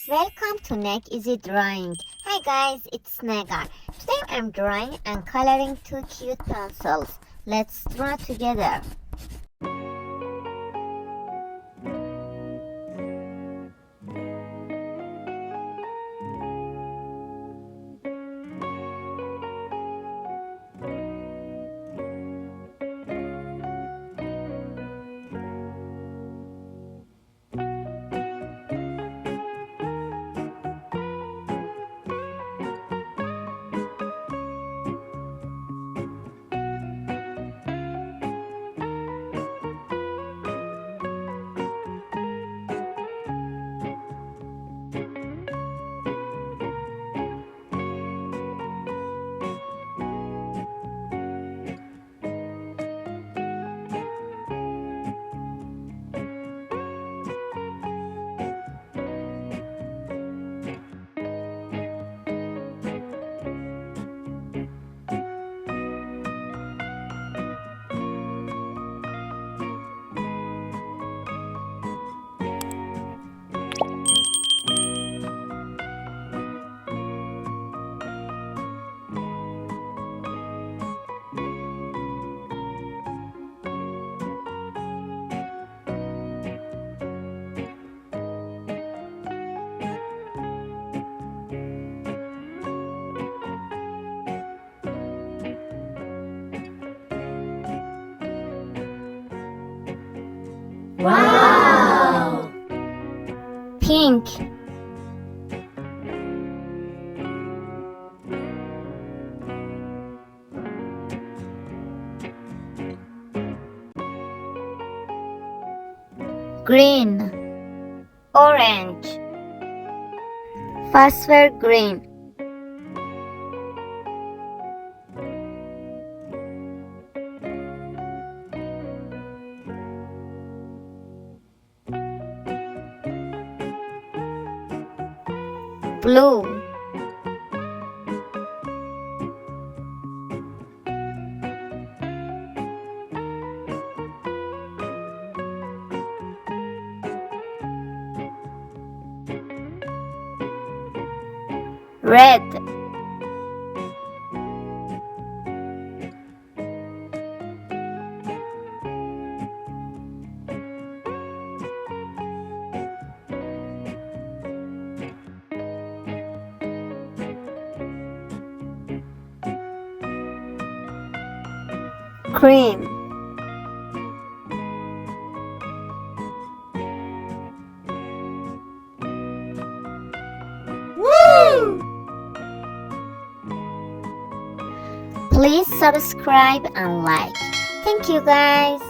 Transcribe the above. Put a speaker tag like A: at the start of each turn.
A: Welcome to NegEasyDrawing. Hi guys, it's Negar. Today I'm drawing and coloring two cute pencils. Let's draw together. Wow! Pink. Green. Orange. Phosphor green. Blue. Red. Cream. Woo! Please subscribe and like. Thank you guys.